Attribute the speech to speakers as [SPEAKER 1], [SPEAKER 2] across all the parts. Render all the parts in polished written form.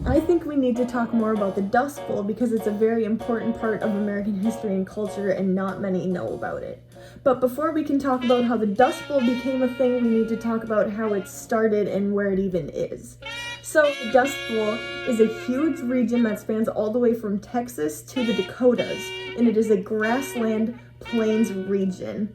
[SPEAKER 1] I think we need to talk more about the Dust Bowl because it's a very important part of American history and culture and not many know about it. But before we can talk about how the Dust Bowl became a thing, we need to talk about how it started and where it even is. So the Dust Bowl is a huge region that spans all the way from Texas to the Dakotas, and it is a grassland plains region.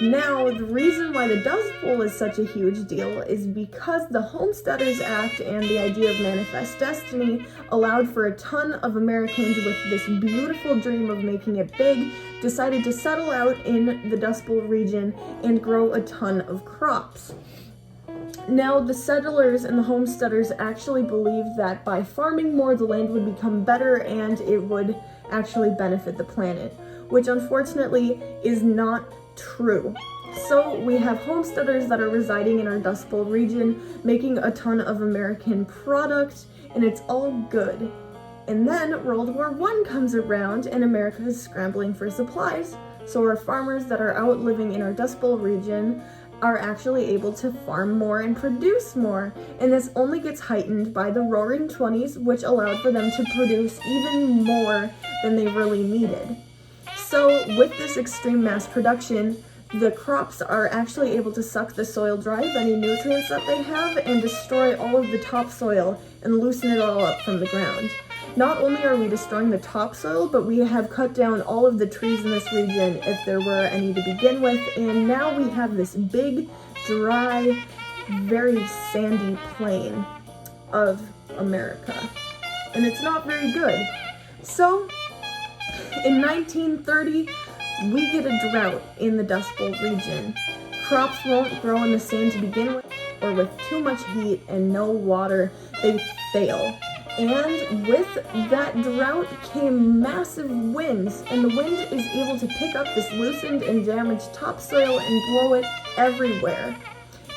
[SPEAKER 1] Now, the reason why the Dust Bowl is such a huge deal is because the Homesteaders Act and the idea of manifest destiny allowed for a ton of Americans with this beautiful dream of making it big decided to settle out in the Dust Bowl region and grow a ton of crops. Now, the settlers and the homesteaders actually believed that by farming more, the land would become better and it would actually benefit the planet, which unfortunately is not true. So we have homesteaders that are residing in our Dust Bowl region, making a ton of American product, and it's all good. And then World War I comes around and America is scrambling for supplies. So our farmers that are out living in our Dust Bowl region are actually able to farm more and produce more. And this only gets heightened by the Roaring Twenties, which allowed for them to produce even more than they really needed. So with this extreme mass production, the crops are actually able to suck the soil dry of any nutrients that they have and destroy all of the topsoil and loosen it all up from the ground. Not only are we destroying the topsoil, but we have cut down all of the trees in this region if there were any to begin with, and now we have this big, dry, very sandy plain of America. And it's not very good. So, in 1930, we get a drought in the Dust Bowl region. Crops won't grow in the sand to begin with, or with too much heat and no water, they fail. And with that drought came massive winds, and the wind is able to pick up this loosened and damaged topsoil and blow it everywhere,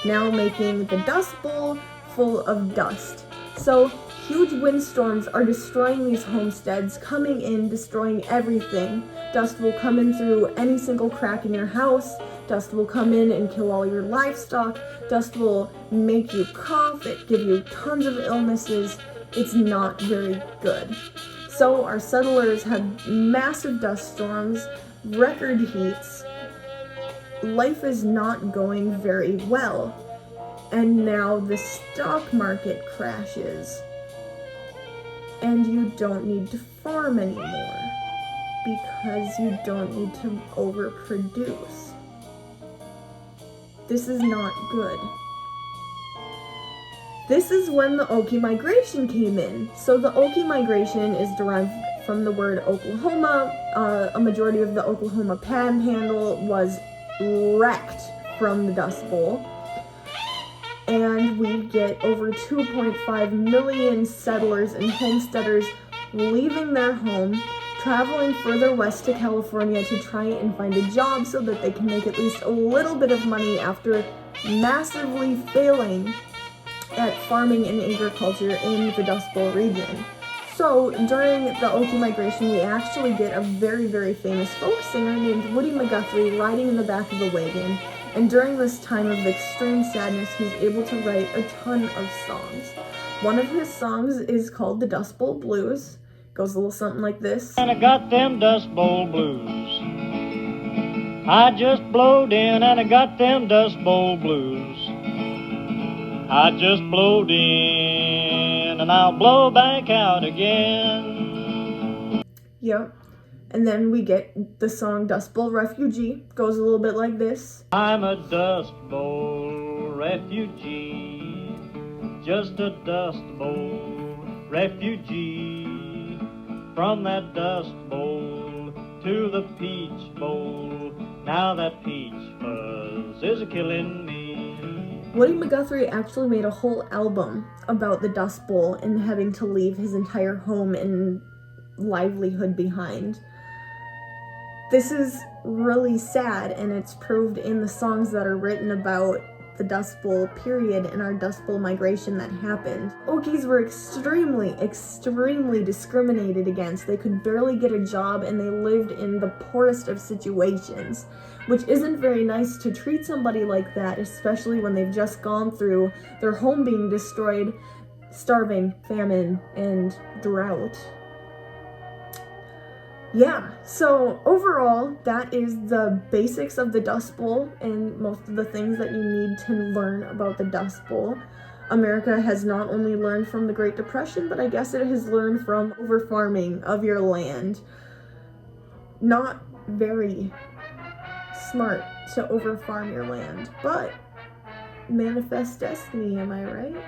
[SPEAKER 1] now making the Dust Bowl full of dust. So huge windstorms are destroying these homesteads, coming in, destroying everything. Dust will come in through any single crack in your house. Dust will come in and kill all your livestock. Dust will make you cough, it give you tons of illnesses. It's not very good. So our settlers had massive dust storms, record heats. Life is not going very well. And now the stock market crashes. And you don't need to farm anymore because you don't need to overproduce. This is not good. This is when the Okie migration came in. So the Okie migration is derived from the word Oklahoma. A majority of the Oklahoma Panhandle was wrecked from the Dust Bowl. And we get over 2.5 million settlers and homesteaders leaving their home, traveling further west to California to try and find a job so that they can make at least a little bit of money after massively failing at farming and agriculture in the Dust Bowl region. So during the Okie migration, we actually get a very, very famous folk singer named Woody McGuthrie riding in the back of the wagon. And during this time of extreme sadness, he's able to write a ton of songs. One of his songs is called The Dust Bowl Blues. Goes a little something like this.
[SPEAKER 2] And I got them Dust Bowl blues. I just blowed in and I got them Dust Bowl blues. I just blowed in and I'll blow back out again.
[SPEAKER 1] Yep. And then we get the song Dust Bowl Refugee. Goes a little bit like this.
[SPEAKER 2] I'm a Dust Bowl refugee, just a Dust Bowl refugee. From that Dust Bowl to the Peach Bowl, now that peach fuzz is a-killing me.
[SPEAKER 1] Woody McGuthrie actually made a whole album about the Dust Bowl and having to leave his entire home and livelihood behind. This is really sad, and it's proved in the songs that are written about the Dust Bowl period and our Dust Bowl migration that happened. Okies were extremely discriminated against. They could barely get a job, and they lived in the poorest of situations, which isn't very nice to treat somebody like that, especially when they've just gone through their home being destroyed, starving, famine, and drought. Yeah, so overall, that is the basics of the Dust Bowl and most of the things that you need to learn about the Dust Bowl. America has not only learned from the Great Depression, but I guess it has learned from overfarming of your land. Not very smart to overfarm your land, but manifest destiny, am I right?